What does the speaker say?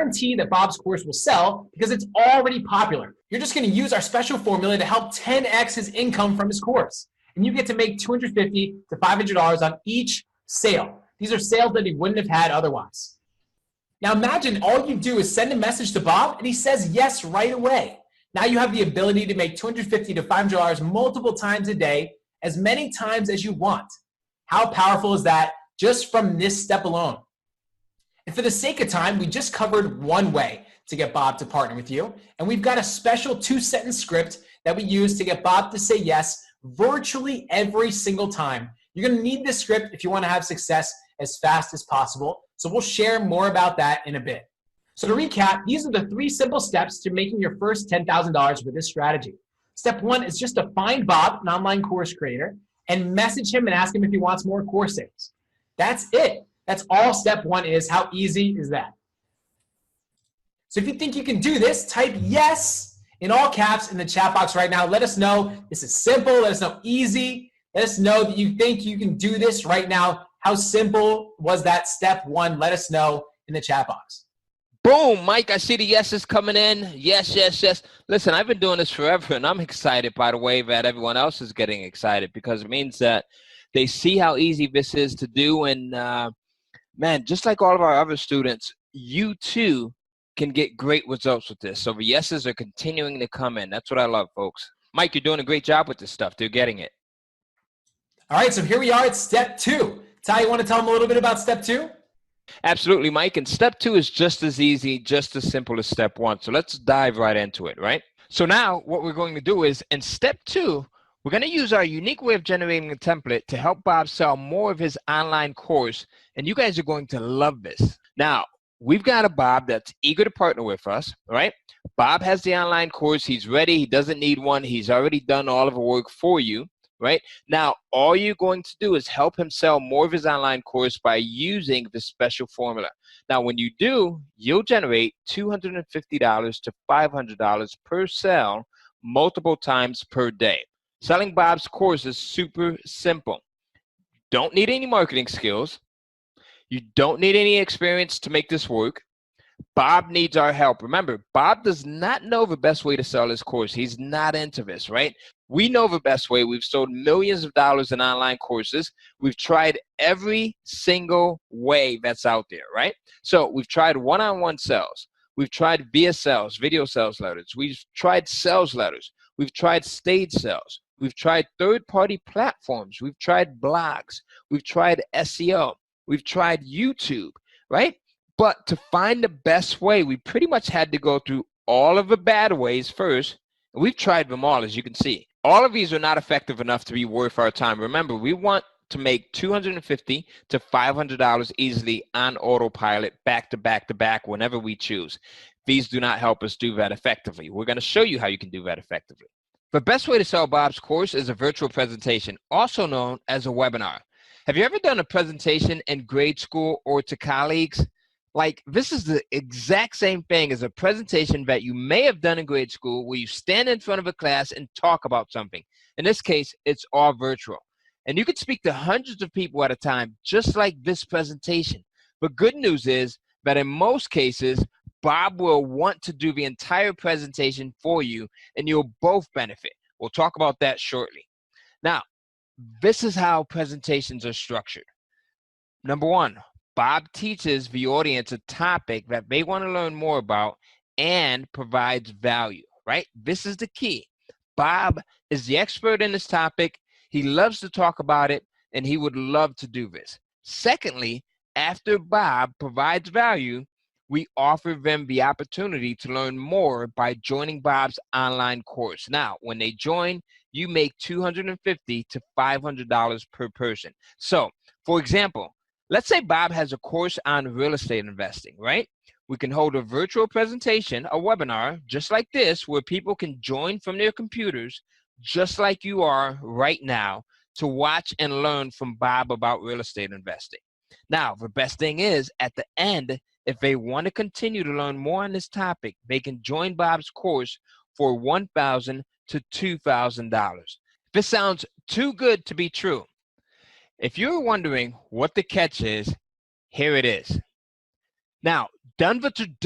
guarantee that Bob's course will sell because it's already popular. You're just going to use our special formula to help 10x his income from his course. And you get to make $250 to $500 on each sale. These are sales that he wouldn't have had otherwise. Now imagine all you do is send a message to Bob and he says yes right away. Now you have the ability to make $250 to $500 multiple times a day, as many times as you want. How powerful is that just from this step alone? And for the sake of time, we just covered one way to get Bob to partner with you. And we've got a special 2-sentence script that we use to get Bob to say yes virtually every single time. You're going to need this script if you want to have success as fast as possible. So we'll share more about that in a bit. So to recap, these are the 3 simple steps to making your first $10,000 with this strategy. Step 1 is just to find Bob, an online course creator, and message him and ask him if he wants more course sales. That's it. That's all step 1 is. How easy is that? So if you think you can do this, type yes in all caps in the chat box right now. Let us know this is simple. Let us know easy. Let us know that you think you can do this right now. How simple was that step 1? Let us know in the chat box. Boom, Mike, I see the yeses coming in. Yes, yes, yes. Listen, I've been doing this forever, and I'm excited, by the way, that everyone else is getting excited because it means that they see how easy this is to do. And, man, just like all of our other students, you too can get great results with this. So the yeses are continuing to come in. That's what I love, folks. Mike, you're doing a great job with this stuff. They're getting it. All right, so here we are at step 2. Ty, you want to tell them a little bit about step 2? Absolutely, Mike. And step 2 is just as easy, just as simple as step 1. So let's dive right into it, right? So now what we're going to do is in step 2, we're going to use our unique way of generating a template to help Bob sell more of his online course. And you guys are going to love this. Now, we've got a Bob that's eager to partner with us, right? Bob has the online course. He's ready. He doesn't need one. He's already done all of the work for you. Right? Now, all you're going to do is help him sell more of his online course by using the special formula. Now, when you do, you'll generate $250 to $500 per sale multiple times per day. Selling Bob's course is super simple. Don't need any marketing skills. You don't need any experience to make this work. Bob needs our help. Remember, Bob does not know the best way to sell his course. He's not into this, right? We know the best way. We've sold millions of dollars in online courses. We've tried every single way that's out there, right? So we've tried one-on-one sales. We've tried via sales, video sales letters. We've tried sales letters. We've tried stage sales. We've tried third-party platforms. We've tried blogs. We've tried SEO. We've tried YouTube, right? But to find the best way, we pretty much had to go through all of the bad ways first. And we've tried them all, as you can see. All of these are not effective enough to be worth our time. Remember, we want to make $250 to $500 easily on autopilot, back to back to back, whenever we choose. These do not help us do that effectively. We're going to show you how you can do that effectively. The best way to sell Bob's course is a virtual presentation, also known as a webinar. Have you ever done a presentation in grade school or to colleagues? Like, this is the exact same thing as a presentation that you may have done in grade school where you stand in front of a class and talk about something. In this case, it's all virtual. And you could speak to hundreds of people at a time, just like this presentation. But good news is that in most cases, Bob will want to do the entire presentation for you, and you'll both benefit. We'll talk about that shortly. Now, this is how presentations are structured. Number 1, Bob teaches the audience a topic that they want to learn more about and provides value, right? This is the key. Bob is the expert in this topic. He loves to talk about it, and he would love to do this. Secondly, after Bob provides value, we offer them the opportunity to learn more by joining Bob's online course. Now, when they join, you make $250 to $500 per person. So, for example, let's say Bob has a course on real estate investing, right? We can hold a virtual presentation, a webinar, just like this, where people can join from their computers, just like you are right now, to watch and learn from Bob about real estate investing. Now, the best thing is, at the end, if they want to continue to learn more on this topic, they can join Bob's course for $1,000 to $2,000. This sounds too good to be true. If you're wondering what the catch is, here it is. Now, done the traditional